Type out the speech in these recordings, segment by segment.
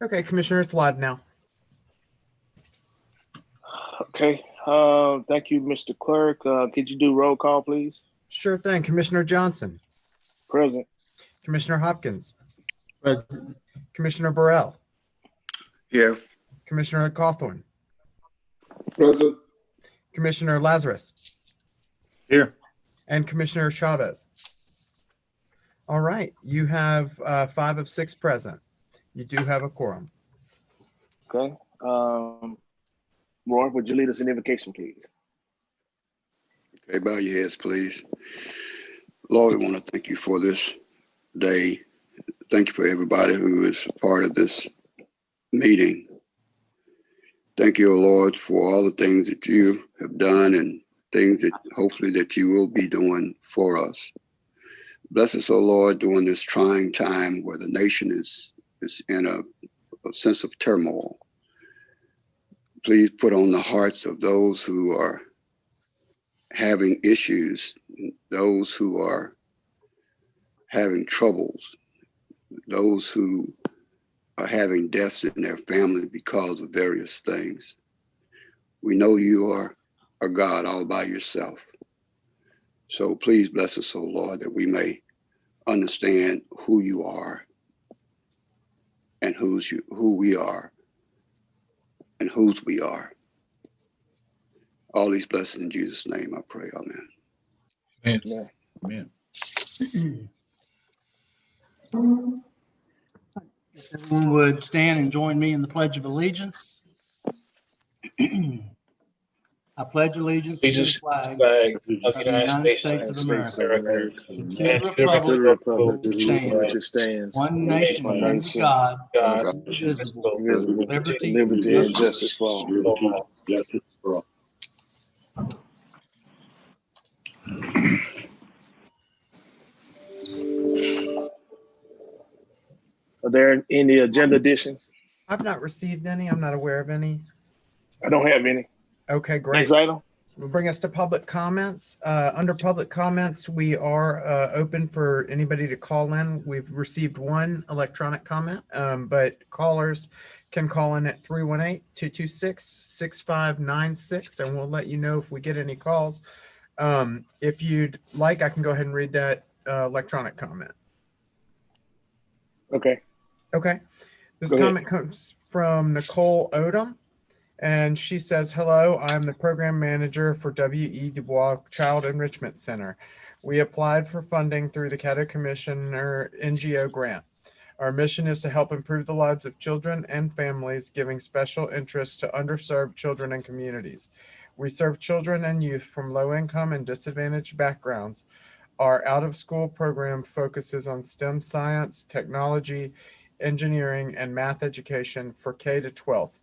Okay, Commissioner, it's live now. Okay. Thank you, Mr. Clerk. Could you do roll call, please? Sure thing. Commissioner Johnson, Present. Commissioner Hopkins, Present. Commissioner Burrell, Here. Commissioner Cawthorn, Present. Commissioner Lazarus, Here. and Commissioner Chavez. All right, you have 5 of 6 present. You do have a quorum. Okay. Roy, would you lead us in invocation, please? Okay, bow your heads, please. Lord, we want to thank you for this day. Thank you for everybody who is part of this meeting. Thank you, O Lord, for all the things that you have done and things that hopefully that you will be doing for us. Bless us, O Lord, during this trying time where the nation is in a sense of turmoil. Please put on the hearts of those who are having issues, those who are having troubles, those who are having deaths in their family because of various things. We know you are a God all by yourself. So please bless us, O Lord, that we may understand who you are and who we are and whose we are. All these blessings in Jesus' name I pray, amen. Amen. Amen. If everyone would stand and join me in the Pledge of Allegiance. I pledge allegiance to the flag Flag of the United States of America and to the and republic for which Which stands one nation under God, God, indivisible, indivisible, liberty liberty and and justice for all. Are there any agenda additions? I've not received any. I'm not aware of any. I don't have any. Okay, great. Next item. Will bring us to public comments. Under public comments, we are open for anybody to call in. We've received one electronic comment, but callers can call in at 318-226-6596, and we'll let you know if we get any calls. If you'd like, I can go ahead and read that electronic comment. Okay. Okay. This Go ahead. comment comes from Nicole Odom. And she says, hello, I'm the program manager for W.E. Du Bois Child Enrichment Center. We applied for funding through the Caddo Commissioner NGO grant. Our mission is to help improve the lives of children and families, giving special interest to underserved children and communities. We serve children and youth from low income and disadvantaged backgrounds. Our out-of-school program focuses on STEM science, technology, engineering, and math education for K to 12.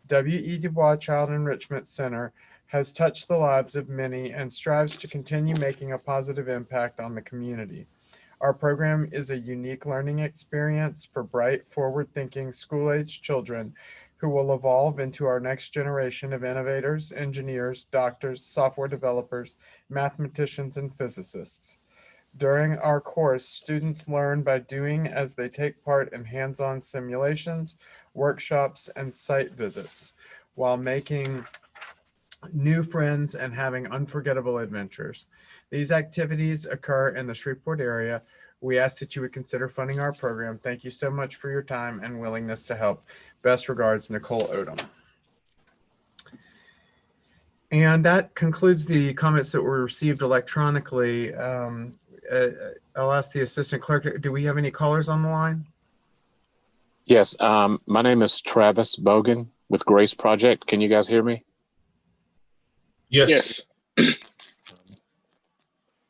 W.E. Du Bois Child Enrichment Center has touched the lives of many and strives to continue making a positive impact on the community. Our program is a unique learning experience for bright, forward-thinking, school-age children who will evolve into our next generation of innovators, engineers, doctors, software developers, mathematicians, and physicists. During our course, students learn by doing as they take part in hands-on simulations, workshops, and site visits while making new friends and having unforgettable adventures. These activities occur in the Shreveport area. We ask that you would consider funding our program. Thank you so much for your time and willingness to help. Best regards, Nicole Odom. And that concludes the comments that were received electronically. I'll ask the assistant clerk, do we have any callers on the line? Yes, my name is Travis Bogan with Grace Project. Can you guys hear me? Yes.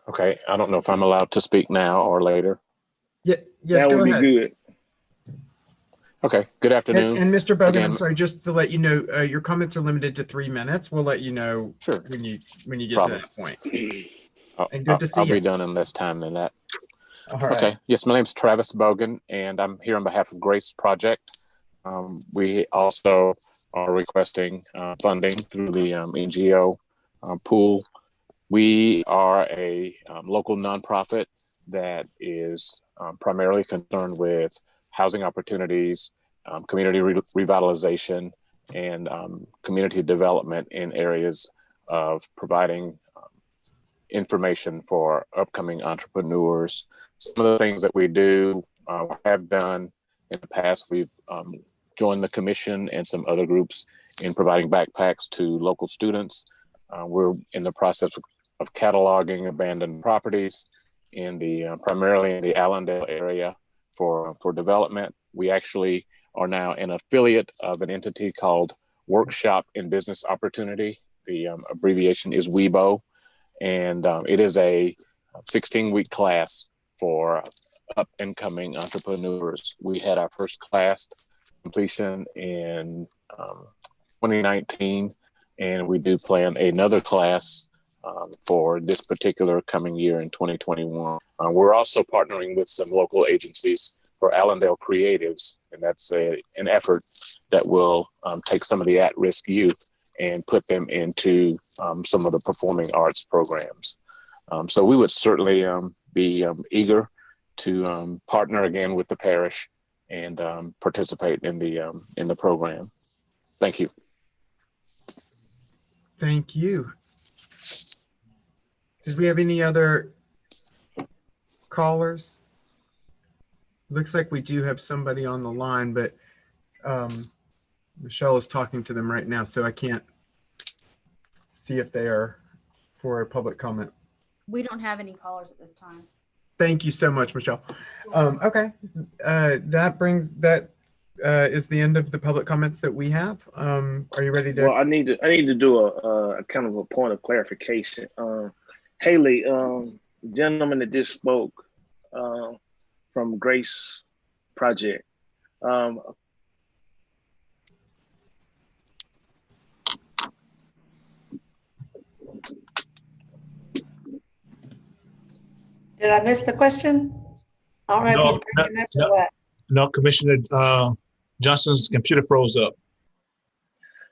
Okay, I don't know if I'm allowed to speak now or later. Yeah, yes, That go would be ahead. good. Okay, good afternoon. And Mr. Bogan, Again, I'm sorry, just to let you know, your comments are limited to 3 minutes. We'll let you know Sure. when you get Problem. to that point. I'll, And good to see I'll you. be done in less time than that. All right. Okay, yes, my name is Travis Bogan, and I'm here on behalf of Grace Project. We also are requesting funding through the NGO pool. We are a local nonprofit that is primarily concerned with housing opportunities community revitalization and community development in areas of providing information for upcoming entrepreneurs. Some of the things that we do, have done in the past, we've joined the commission and some other groups in providing backpacks to local students. We're in the process of cataloging abandoned properties in the primarily in the Allendale area for development. We actually are now an affiliate of an entity called Workshop in Business Opportunity. The abbreviation is WEBO, and it is a 16-week class for up and coming entrepreneurs. We had our first class completion in 2019, and we do plan another class for this particular coming year in 2021. We're also partnering with some local agencies for Allendale Creatives, and that's an effort that will take some of the at-risk youth and put them into some of the performing arts programs. So we would certainly be eager to partner again with the parish and participate in the program. Thank you. Thank you. Did we have any other callers? Looks like we do have somebody on the line, but Michelle is talking to them right now, so I can't see if they are for a public comment. We don't have any callers at this time. Thank you so much, Michelle. Okay, that is the end of the public comments that we have. Are you ready to? Well, I need to do a kind of a point of clarification. Haley, gentleman that just spoke from Grace Project. Did I miss the question? I don't know if he's breaking up or what. No, Commissioner Johnson's computer froze up.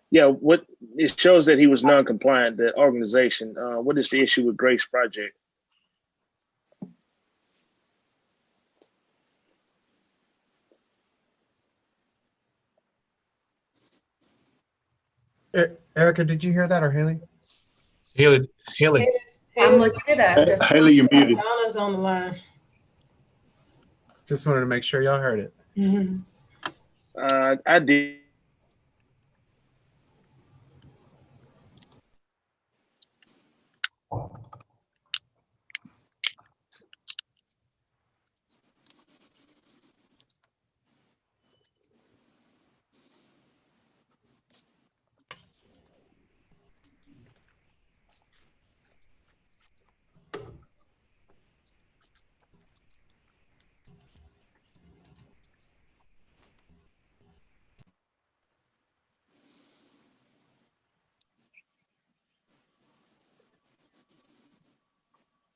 Yeah, what it shows that he was non-compliant, the organization. What is the issue with Grace Project? Erica, did you hear that, or Haley? Haley. I'm looking it up. Just- Haley, you're muted. Donna's on the line. Just wanted to make sure y'all heard it. I did.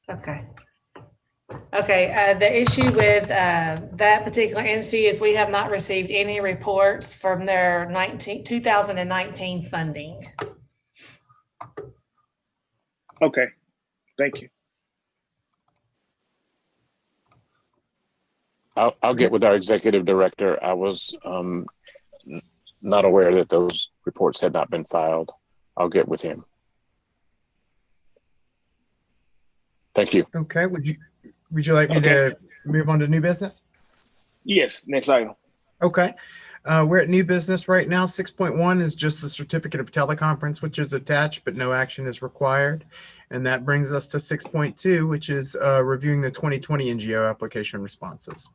Okay. Okay, the issue with that particular entity is we have not received any reports from their 2019 funding. Okay, thank you. I'll get with our executive director. I was not aware that those reports had not been filed. I'll get with him. Thank you. Okay, would you like me to move on to new business? Yes, next item. Okay, we're at new business right now. 6.1 is just the certificate of teleconference, which is attached, but no action is required. And that brings us to 6.2, which is reviewing the 2020 NGO application responses.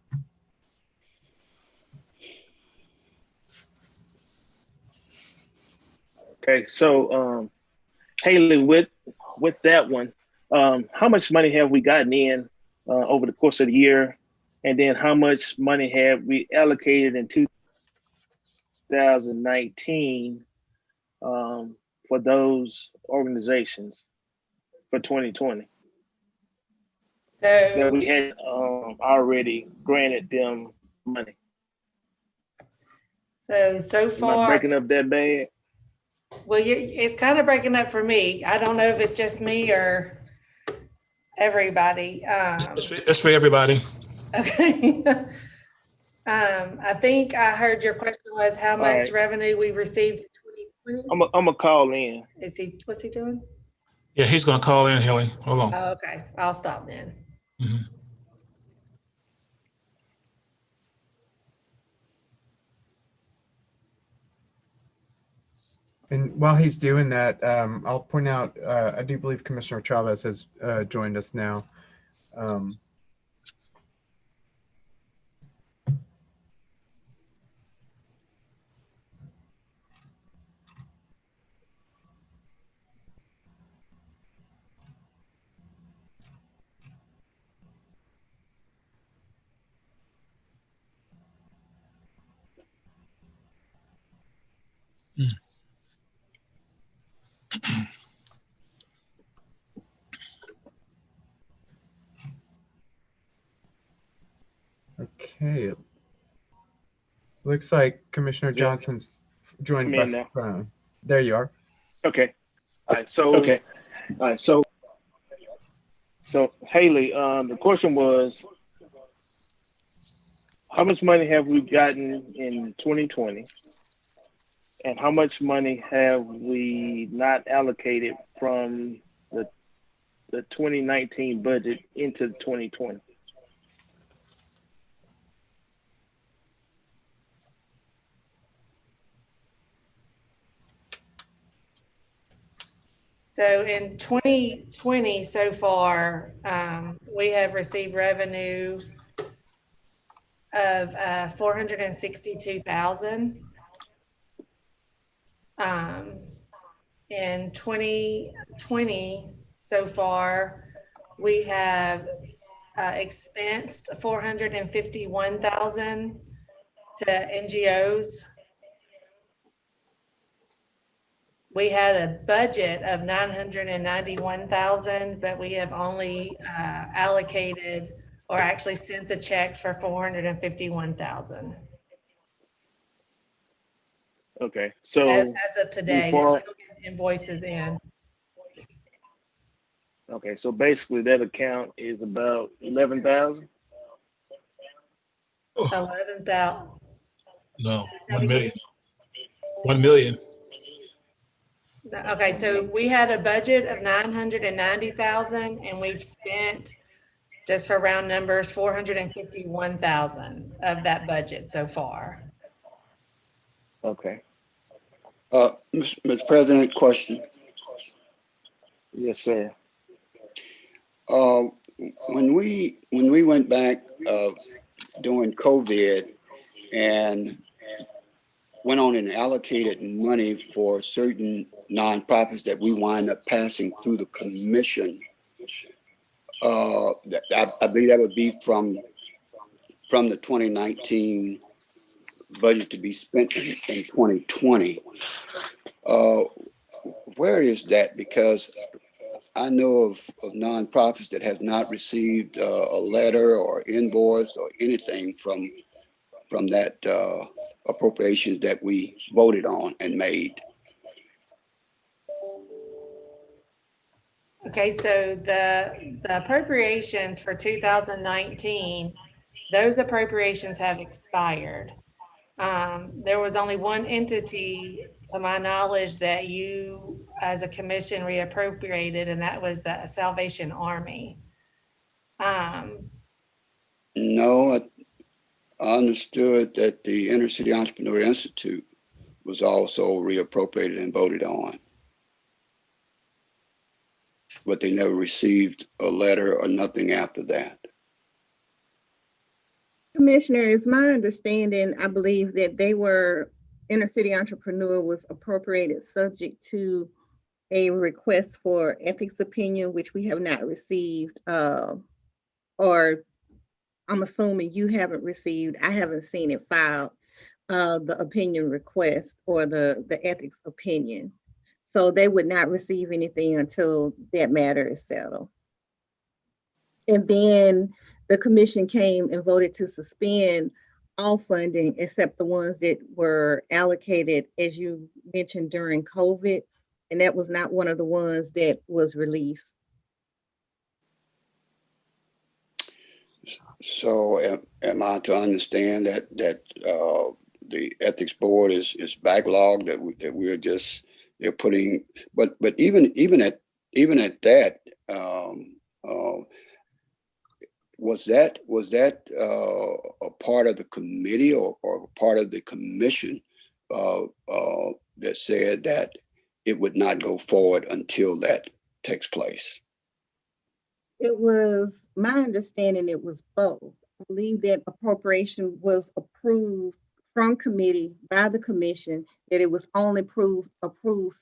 Okay, so Haley, with that one, how much money have we gotten in over the course of the year? And then how much money have we allocated in 2019 for those organizations for 2020? That So, we had already granted them money. so Am I far, breaking up that bad? well, it's kind of breaking up for me. I don't know if it's just me or everybody. It's for everybody. Okay. I think I heard your question was how much right. revenue we received in 2020. I'm gonna call in. What's he doing? Yeah, he's gonna call in, Haley. Hold on. Oh, okay, I'll stop then. Mhm. And while he's doing that, I'll point out, I do believe Commissioner Chavez has joined us now. Okay. Looks like Commissioner Yeah. Johnson's joined I'm by in now. phone. There you are. Okay. All right. So Haley, the question was, how much money have we gotten in 2020? And how much money have we not allocated from the 2019 budget into 2020? So in 2020 so far, we have received revenue of 462,000. In 2020 so far, we have expensed 451,000 to NGOs. We had a budget of 991,000, but we have only allocated or actually sent the checks for 451,000. Okay. So As of today, before- there's still getting invoices in. okay, so basically that account is about 11,000. 11,000. No, 1 million. 1 million. Okay, so we had a budget of 990,000 and we've spent, just for round numbers, 451,000 of that budget so far. Okay. Mr. President, question. Yes, sir. When we went back during COVID and went on and allocated money for certain nonprofits that we wind up passing through the commission, I believe that would be from the 2019 budget to be spent in 2020. Where is that? Because I know of nonprofits that have not received a letter or invoice or anything from that appropriations that we voted on and made. Okay, so the appropriations for 2019, those appropriations have expired. There was only one entity, to my knowledge, that you as a commission reappropriated, and that was the Salvation Army. No, I understood that the Inner City Entrepreneur Institute was also reappropriated and voted on, but they never received a letter or nothing after that. Commissioner, it's my understanding, I believe that Inner City Entrepreneur was appropriated subject to a request for ethics opinion, which we have not received, or I'm assuming you haven't received. I haven't seen it filed, the opinion request or the ethics opinion. So they would not receive anything until that matter is settled. And then the commission came and voted to suspend all funding except the ones that were allocated, as you mentioned, during COVID. And that was not one of the ones that was released. So am I to understand that the ethics board is backlogged, that we're just, they're putting, but even at that, was that a part of the committee or part of the commission that said that it would not go forward until that takes place? It was my understanding it was both. I believe that appropriation was approved from committee by the commission, that it was only approved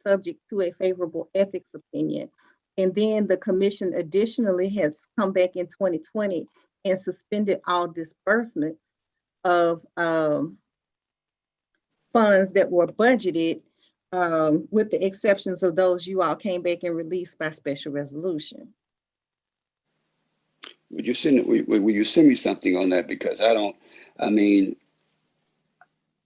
subject to a favorable ethics opinion. And then the commission additionally has come back in 2020 and suspended all disbursements of funds that were budgeted, with the exceptions of those you all came back and released by special resolution. Would you send me something on that? Because I mean,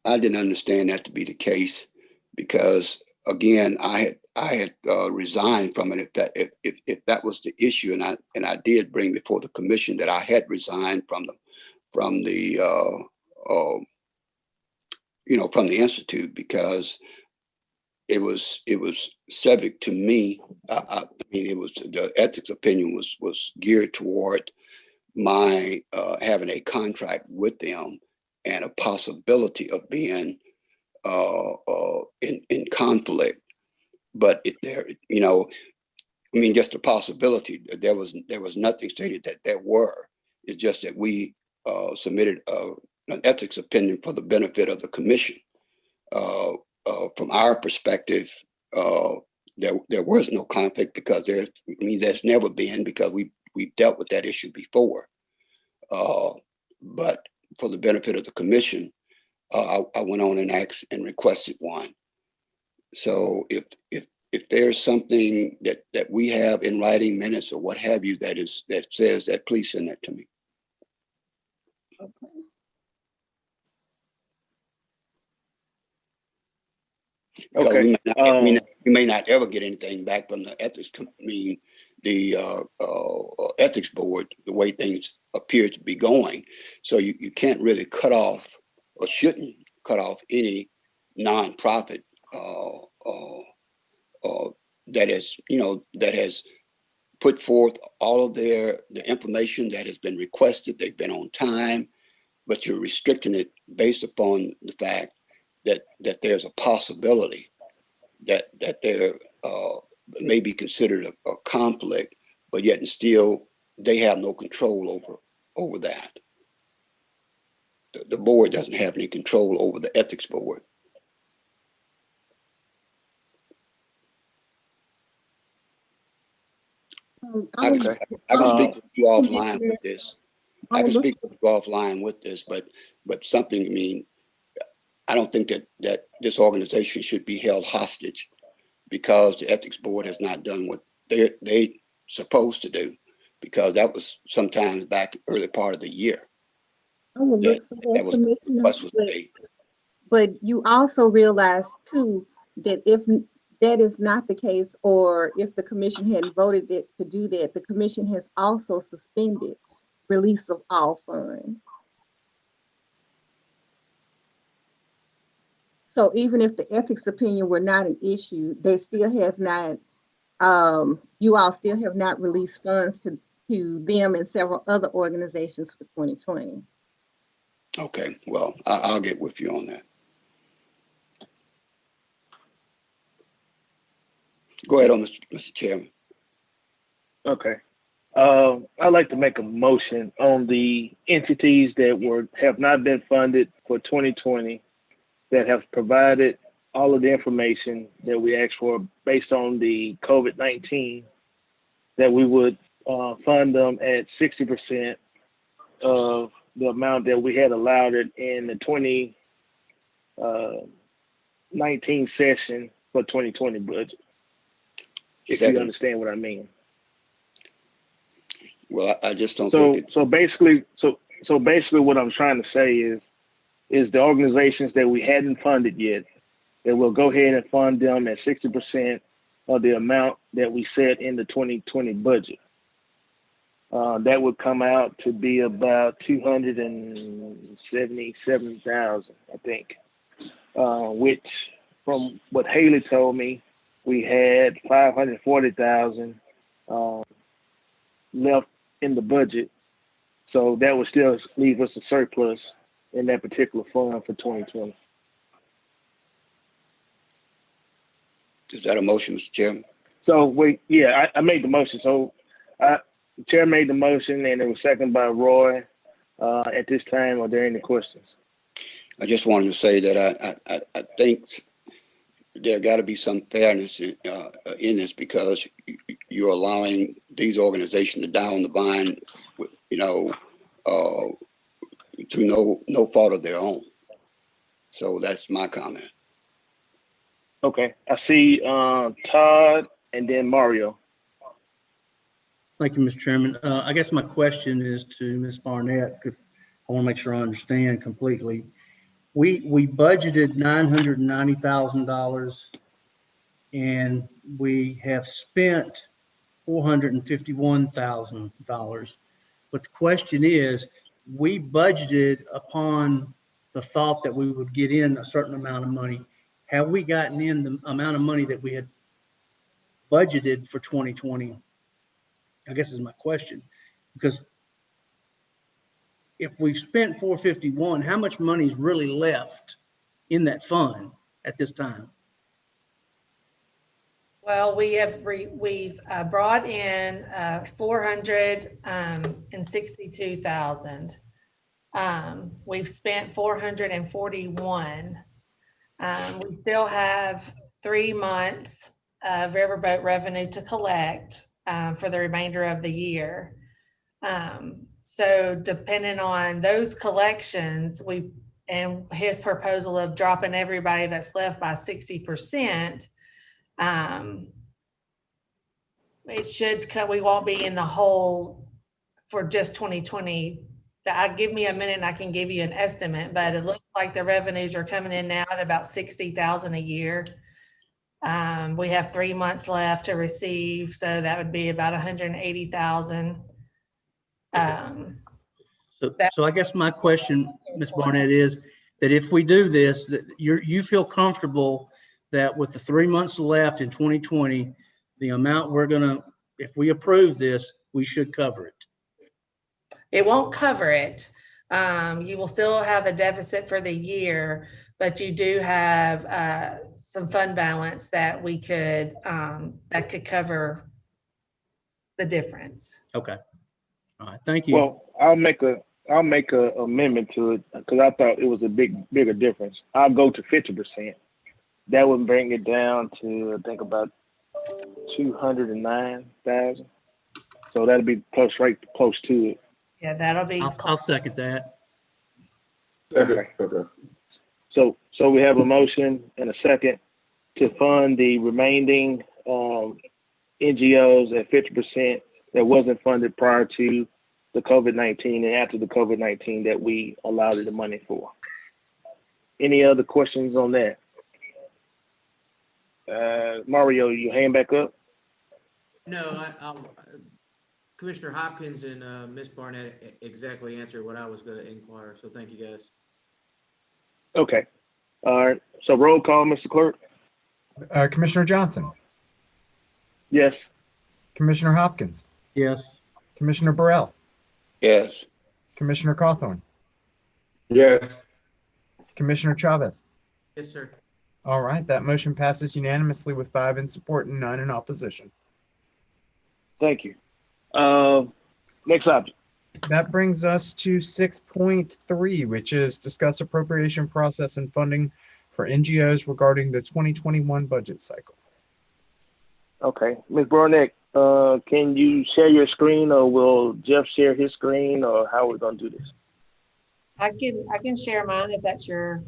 I didn't understand that to be the case, because again, I had resigned from it. If that was the issue, and I did bring before the commission that I had resigned from the from the institute, because it was subject to me. I mean, it was, the ethics opinion was geared toward my having a contract with them and a possibility of being in conflict. But I mean, just a possibility. There was nothing stated that there were. It's just that we submitted an ethics opinion for the benefit of the commission. From our perspective, there was no conflict, because there's never been, because we've dealt with that issue before. But for the benefit of the commission, I went on and asked and requested one. So if there's something that we have in writing, minutes or what have you, that says that, please send that to me. Okay. Okay. We may not ever get anything back from the ethics. The ethics board, the way things appear to be going. So you can't really cut off, or shouldn't cut off, any nonprofit that has put forth all of the information that has been requested. They've been on time, but you're restricting it based upon the fact that there's a possibility that there may be considered a conflict, but yet and still they have no control over that. The board doesn't have any control over the ethics board. I can speak with you offline with this. I can speak with you offline with this, but something, I mean, I don't think that this organization should be held hostage because the ethics board has not done what they supposed to do, because that was sometimes back early part of the year. I will look for that, Commissioner, but you also realize too that if that is not the case, or if the commission hadn't voted to do that, the commission has also suspended release of all funds. So even if the ethics opinion were not an issue, they still have not, you all still have not released funds to them and several other organizations for 2020. Okay, well, I'll get with you on that. Go ahead, Mr. Chairman. Okay. I'd like to make a motion on the entities that have not been funded for 2020, that have provided all of the information that we asked for based on the COVID-19, that we would fund them at 60% of the amount that we had allowed it in the 2019 session for 2020 budget. If you understand what I mean. Well, I just don't think it. So basically what I'm trying to say is the organizations that we hadn't funded yet, that we'll go ahead and fund them at 60% of the amount that we set in the 2020 budget. That would come out to be about 277,000, I think. Which, from what Haley told me, we had 540,000 left in the budget, so that would still leave us a surplus in that particular fund for 2020. Is that a motion, Mr. Chairman? So I made the motion. So the chair made the motion, and it was seconded by Roy. At this time, are there any questions? I just wanted to say that I think there got to be some fairness in this, because you're allowing these organizations to down the line, through no fault of their own. So that's my comment. Okay, I see Todd and then Mario. Thank you, Mr. Chairman. I guess my question is to Ms. Barnett, because I want to make sure I understand completely. We budgeted $990,000 and we have spent $451,000. But the question is, we budgeted upon the thought that we would get in a certain amount of money. Have we gotten in the amount of money that we had budgeted for 2020? I guess is my question, because if we've spent 451, how much money is really left in that fund at this time? Well, we've brought in 462,000. We've spent 441. We still have 3 months of riverboat revenue to collect for the remainder of the year. So depending on those collections, and his proposal of dropping everybody that's left by 60%, it should come, we won't be in the hole for just 2020. Give me a minute and I can give you an estimate, but it looks like the revenues are coming in now at about 60,000 a year. We have 3 months left to receive, so that would be about 180,000. So I guess my question, Ms. Barnett, is that if we do this, that you feel comfortable that with the 3 months left in 2020, the amount if we approve this, we should cover it? It won't cover it. You will still have a deficit for the year, but you do have some fund balance that we could that could cover the difference. Okay. All right. Thank you. Well, I'll make a amendment to it, because I thought it was a bigger difference. I'll go to 50%. That would bring it down to, I think, about 209,000. So that'll be close to it. Yeah, that'll be. I'll second that. Okay. So we have a motion and a second to fund the remaining NGOs at 50% that wasn't funded prior to the COVID-19 and after the COVID-19 that we allowed the money for. Any other questions on that? Mario, your hand back up? No, Commissioner Hopkins and Ms. Barnett exactly answered what I was going to inquire. So thank you, guys. Okay. All right. So roll call, Mr. Clerk. Commissioner Johnson, Yes. Commissioner Hopkins, Yes. Commissioner Burrell, Yes. Commissioner Cawthorn, Yes. Commissioner Chavez. Yes, sir. All right, that motion passes unanimously with 5 in support and 9 in opposition. Thank you. Next subject. That brings us to 6.3, which is discuss appropriation process and funding for NGOs regarding the 2021 budget cycle. Okay. Ms. Barnett, can you share your screen, or will Jeff share his screen, or how are we going to do this? I can share mine if that's your.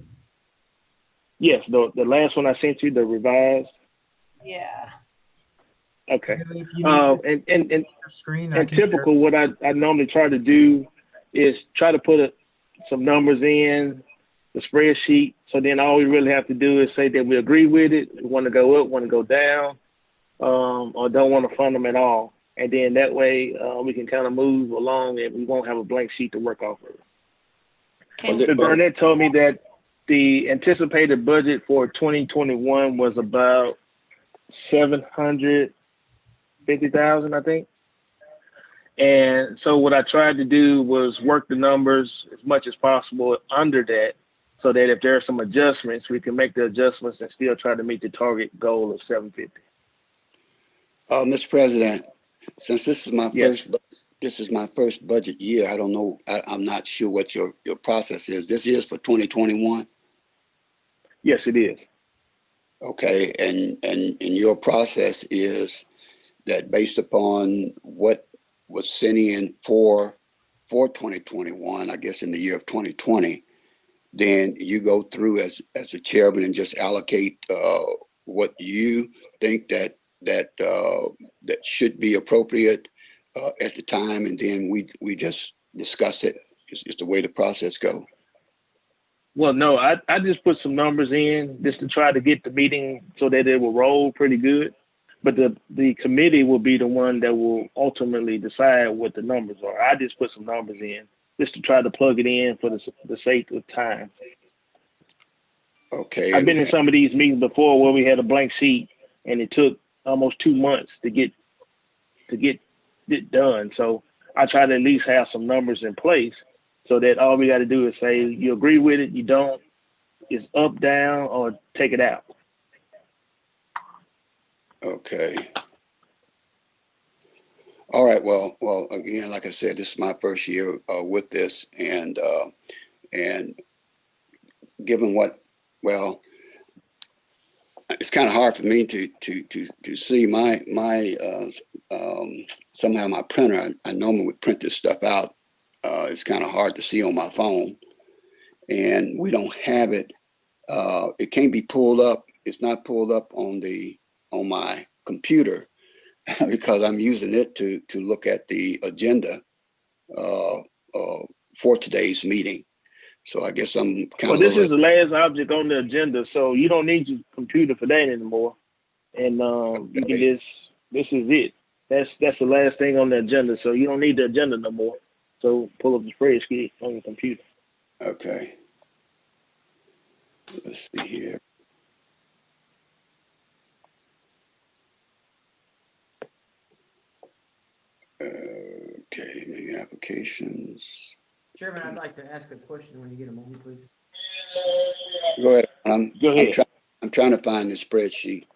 Yes, the last one I sent you, the revised. Yeah. Okay. If you need And your screen, I and can typical, what I normally try to do is try to put some numbers in the spreadsheet. So then all we really have to do is say that we agree with it, we want to go up, want to go down, or don't want to fund them at all. And then that way we can kind of move along and we won't have a blank sheet to work off of. Mr. Burnett told me that the anticipated budget for 2021 was about 750,000, I think. And so what I tried to do was work the numbers as much as possible under that, so that if there are some adjustments, we can make the adjustments and still try to meet the target goal of 750. Mr. President, since this is my Yes. first budget year, I don't know, I'm not sure what your process is. This is for 2021? Yes, it is. Okay, and your process is that based upon what was sent in for 2021, I guess in the year of 2020, then you go through as the chairman and just allocate what you think that should be appropriate at the time, and then we just discuss it. Is the way the process goes. Well, no, I just put some numbers in just to try to get the meeting so that it will roll pretty good. But the committee will be the one that will ultimately decide what the numbers are. I just put some numbers in just to try to plug it in for the sake of time. Okay. I've been in some of these meetings before where we had a blank sheet and it took almost 2 months to get it done. So I try to at least have some numbers in place so that all we got to do is say, you agree with it, you don't, it's up, down, or take it out. Okay. All right. Well, again, like I said, this is my first year with this, and given it's kind of hard for me to see my somehow my printer. I normally would print this stuff out. It's kind of hard to see on my phone, and we don't have it. It can't be pulled up. It's not pulled up on my computer because I'm using it to look at the agenda for today's meeting. So I guess I'm kind Well, of. this is the last object on the agenda, so you don't need your computer for that anymore. And you can just, this is it. That's the last thing on the agenda, so you don't need the agenda no more. So pull up the spreadsheet on your computer. Okay. Let's see here. Okay, maybe applications. Chairman, I'd like to ask a question when you get a moment, please. Go ahead. Go ahead. I'm trying to find the spreadsheet.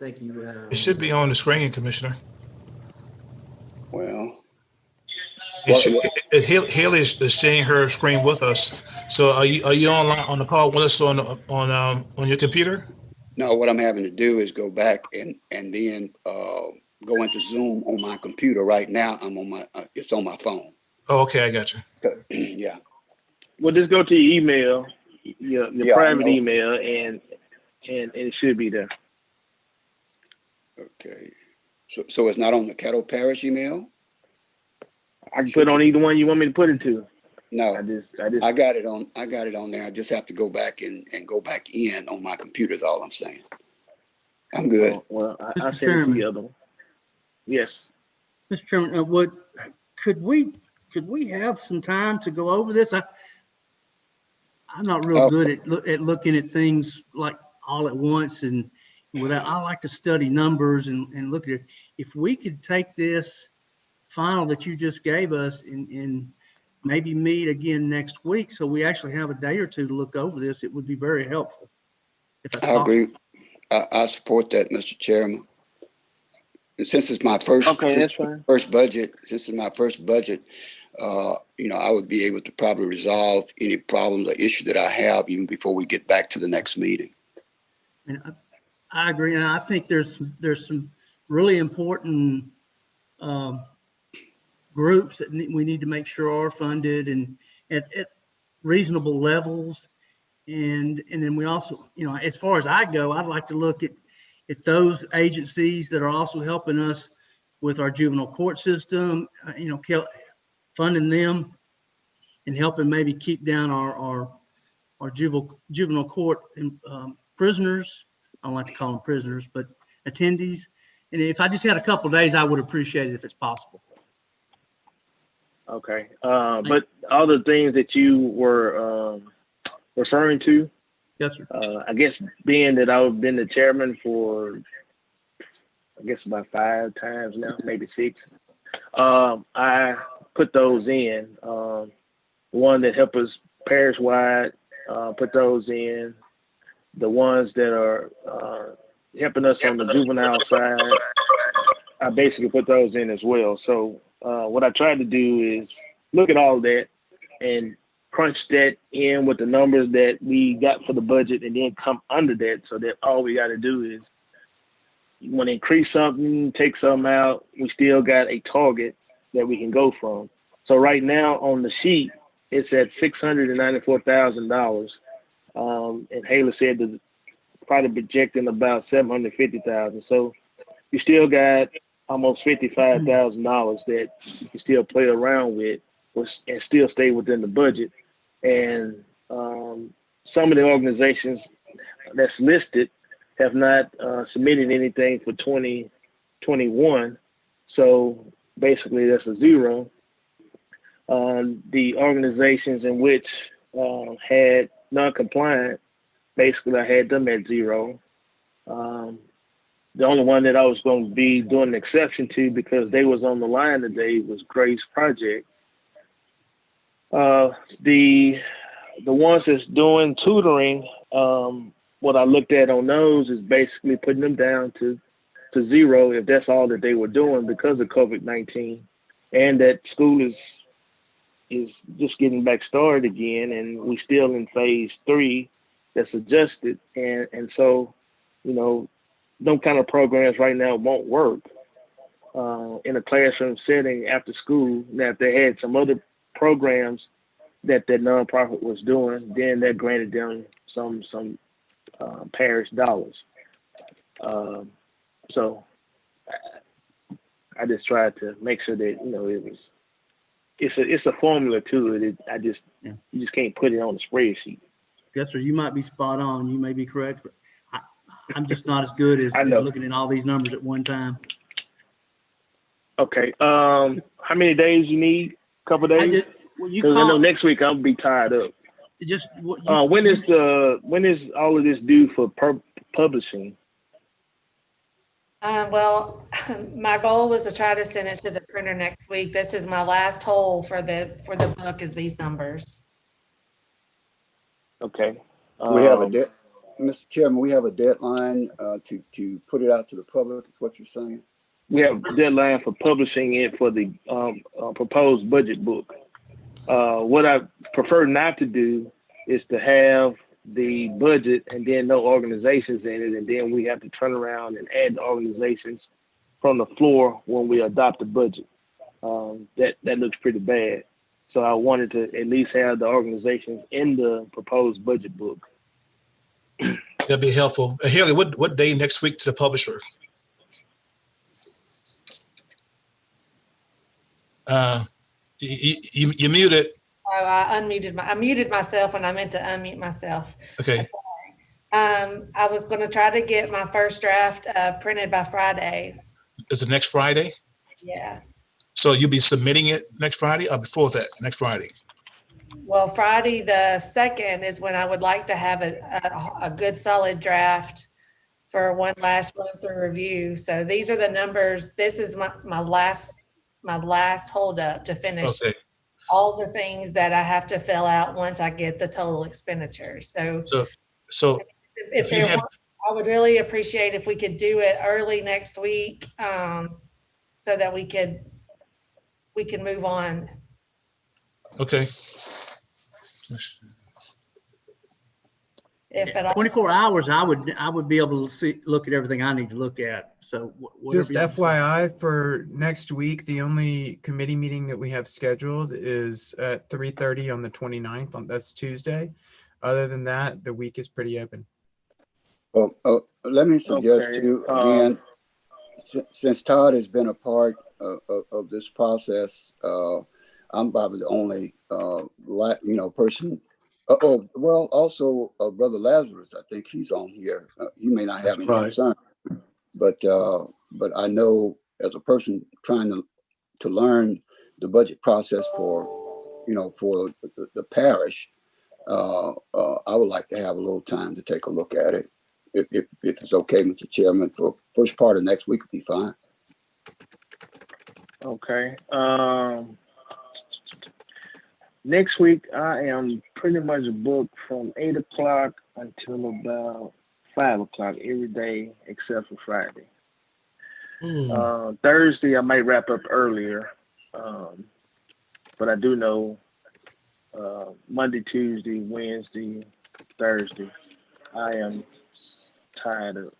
Thank you. It should be on the screen, Commissioner. Well, Haley is sharing her screen with us. So are you on the call with us on your computer? no, what I'm having to do is go back and then go into Zoom on my computer. Right now, I'm on my it's on my phone. Oh, okay, I got you. Yeah. Well, just go to your email, your private I know. email, and it should be there. Okay. So it's not on the Caddo Parish email? I can put on either one you want me to put it to. No, I got it on there. I just have to go back and go back in on my computer is all I'm saying. I'm good. Oh, well, I Mr. sent Chairman. the other one. Yes. Mr. Chairman, could we have some time to go over this? I'm not real good at looking at things like all at once and without. I like to study numbers and look at it. If we could take this final that you just gave us and maybe meet again next week, so we actually have a day or two to look over this, it would be very helpful. If that's I agree. I support that, Mr. Chairman. And since it's my first, that's fine. Since it's my first budget, I would be able to probably resolve any problems or issue that I have even before we get back to the next meeting. And I agree, and I think there's some really important groups that we need to make sure are funded and at reasonable levels. And then we also, as far as I go, I'd like to look at those agencies that are also helping us with our juvenile court system, funding them and helping maybe keep down our juvenile court prisoners. I don't like to call them prisoners, but attendees. And if I just had a couple of days, I would appreciate it if it's possible. Okay. But all the things that you were referring to, Yes, sir. I guess being that I've been the chairman for, I guess about 5 times now, maybe 6. I put those in. The one that help us parish-wide, put those in. The ones that are helping us on the juvenile side, I basically put those in as well. So what I tried to do is look at all of that and crunch that in with the numbers that we got for the budget and then come under that, so that all we got to do is, you want to increase something, take something out, we still got a target that we can go from. So right now on the sheet, it's at $694,000. And Haley said that probably projecting about $750,000. So you still got almost $55,000 that you can still play around with and still stay within the budget. And some of the organizations that's listed have not submitted anything for 2021. So basically that's a 0. The organizations in which had non-compliant, basically I had them at 0. The only one that I was going to be doing an exception to, because they was on the line today, was Grace Project. The ones that's doing tutoring, what I looked at on those is basically putting them down to 0 if that's all that they were doing because of COVID-19, and that school is just getting back started again, and we still in phase 3 that's adjusted, and so, you know, them kind of programs right now won't work in a classroom setting after school. Now, if they had some other programs that nonprofit was doing, then that granted them some parish dollars. So I just tried to make sure that, you know, it's a formula to it. You just can't put it on the spreadsheet. Yes, sir. You might be spot on. You may be correct, but I'm just not as good as looking at all these numbers at one time. Okay. How many days you need? A couple days? Because I know next week I'll be tied up. When is all of this due for publishing? Well, my goal was to try to send it to the printer next week. This is my last hole for the book, is these numbers. Okay. We have Mr. Chairman, we have a deadline to put it out to the public, is what you're saying? We have a deadline for publishing it for the proposed budget book. What I prefer not to do is to have the budget and then no organizations in it, and then we have to turn around and add the organizations from the floor when we adopt the budget. That looks pretty bad. So I wanted to at least have the organizations in the proposed budget book. That'd be helpful. Haley, what day next week to the publisher? You muted. Oh, I muted myself when I meant to unmute myself. Okay. I was going to try to get my first draft printed by Friday. Is it next Friday? Yeah. So you'll be submitting it next Friday or before that, next Friday? Well, Friday the 2nd is when I would like to have a good solid draft for one last run-through review. So these are the numbers. This is my last holdup to finish all the things that I have to fill out once I get the total expenditures. So if there were, I would really appreciate if we could do it early next week, so that we can move on. Okay. If at all. 24 hours, I would be able to look at everything I need to look at. So just FYI, for next week, the only committee meeting that we have scheduled is at 3:30 on the 29th. That's Tuesday. Other than that, the week is pretty open. Well, let me suggest to you again, since Todd has been a part of this process, I'm probably the only person. Well, also Brother Lazarus, I think he's on here. You may not have any concern, but but I know as a person trying to learn the budget process for, for the parish, I would like to have a little time to take a look at it. If it's okay, Mr. Chairman, for first part of next week would be fine. Okay. Next week I am pretty much booked from 8 o'clock until about 5 o'clock every day except for Friday. Thursday I might wrap up earlier, but I do know Monday, Tuesday, Wednesday, Thursday I am tired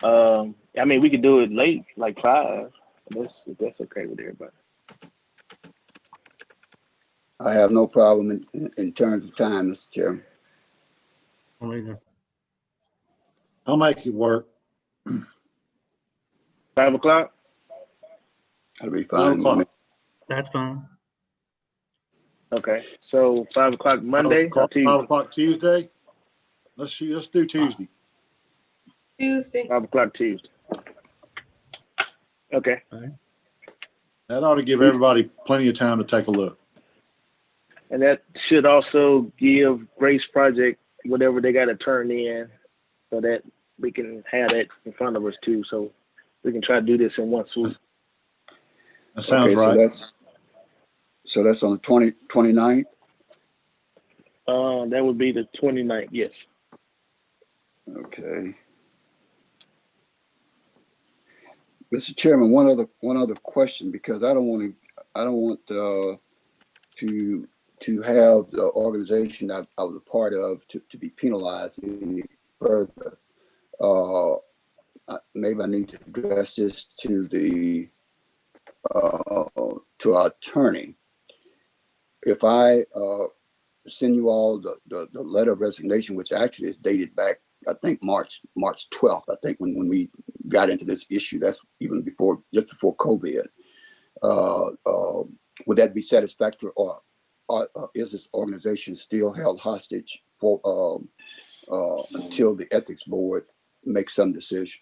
of. I mean, we could do it late, like 5. If that's okay with everybody. I have no problem in terms of time, Mr. Chairman. Don't either. I'll make it work. 5 o'clock? That'll be 5 fine. o'clock. That's fine. Okay, so 5 o'clock Monday or Tuesday? 5 o'clock Tuesday. Let's do Tuesday. Tuesday. 5 o'clock Tuesday. Okay. That ought to give everybody plenty of time to take a look. And that should also give Grace Project whatever they got to turn in so that we can have that in front of us too. So we can try to do this in one swoop. That sounds Okay, right. So that's on the 29th? That would be the 29th, yes. Okay. Mr. Chairman, one other question, because I don't want to have the organization I was a part of to be penalized any further. Maybe I need to address this to our attorney. If I send you all the letter of resignation, which actually is dated back, I think March 12th, I think when we got into this issue, that's even just before COVID. Would that be satisfactory, or is this organization still held hostage for until the ethics board makes some decision?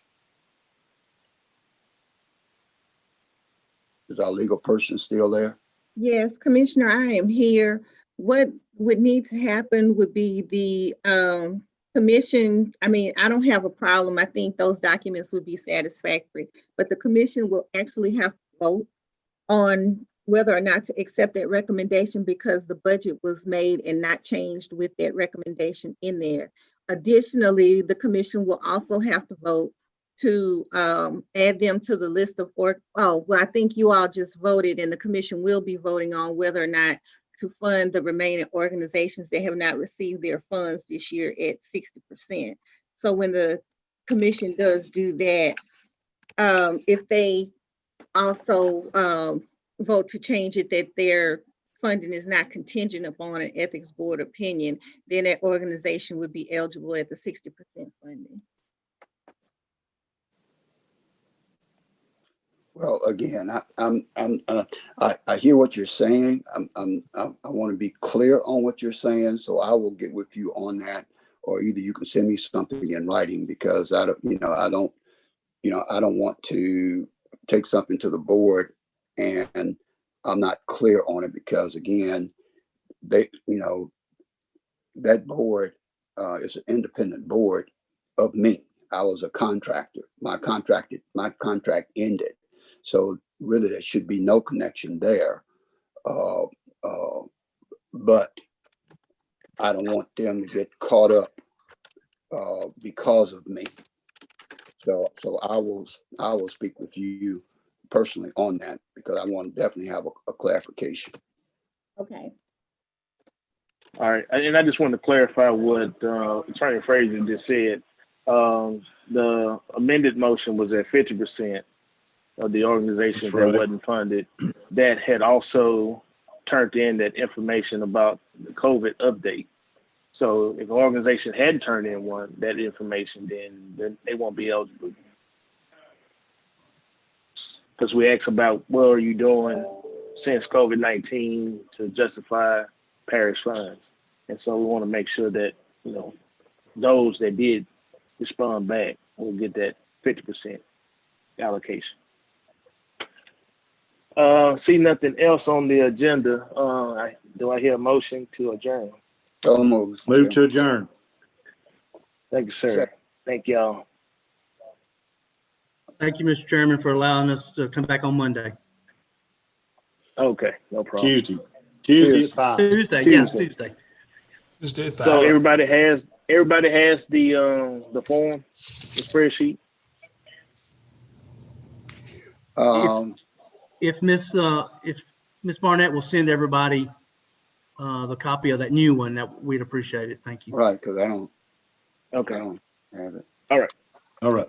Is our legal person still there? Yes, Commissioner, I am here. What would need to happen would be the commission. I mean, I don't have a problem. I think those documents would be satisfactory, but the commission will actually have to vote on whether or not to accept that recommendation, because the budget was made and not changed with that recommendation in there. Additionally, the commission will also have to vote to add them to the list of, I think you all just voted, and the commission will be voting on whether or not to fund the remaining organizations that have not received their funds this year at 60%. So when the commission does do that, if they also vote to change it, that their funding is not contingent upon an ethics board opinion, then that organization would be eligible at the 60% funding. Well, again, I hear what you're saying. I want to be clear on what you're saying, so I will get with you on that, or either you can send me something in writing, because I don't want to take something to the board and I'm not clear on it, because again, that board is an independent board of me. I was a contractor. My contract ended. So really there should be no connection there. But I don't want them to get caught up because of me. So I will speak with you personally on that, because I want to definitely have a clarification. Okay. All right, and I just want to clarify what Attorney Fraser just said. The amended motion was at 50% of the organizations that wasn't funded. That had also turned in that information about the COVID update. So if an organization hadn't turned in that information, then they won't be eligible. Because we asked about what are you doing since COVID-19 to justify parish funds. And so we want to make sure that, those that did respond back will get that 50%. allocation. See nothing else on the agenda. Do I hear a motion to adjourn? So moved. Move to adjourn. Thank you, sir. Thank y'all. Thank you, Mr. Chairman, for allowing us to come back on Monday. Okay, no problem. Tuesday at 5. Tuesday. Tuesday. Tuesday, So everybody has the form, the spreadsheet. If Miss Barnett will send everybody the copy of that new one, that we'd appreciate it. Thank you. Right, because I don't Okay. have it. All right. All right.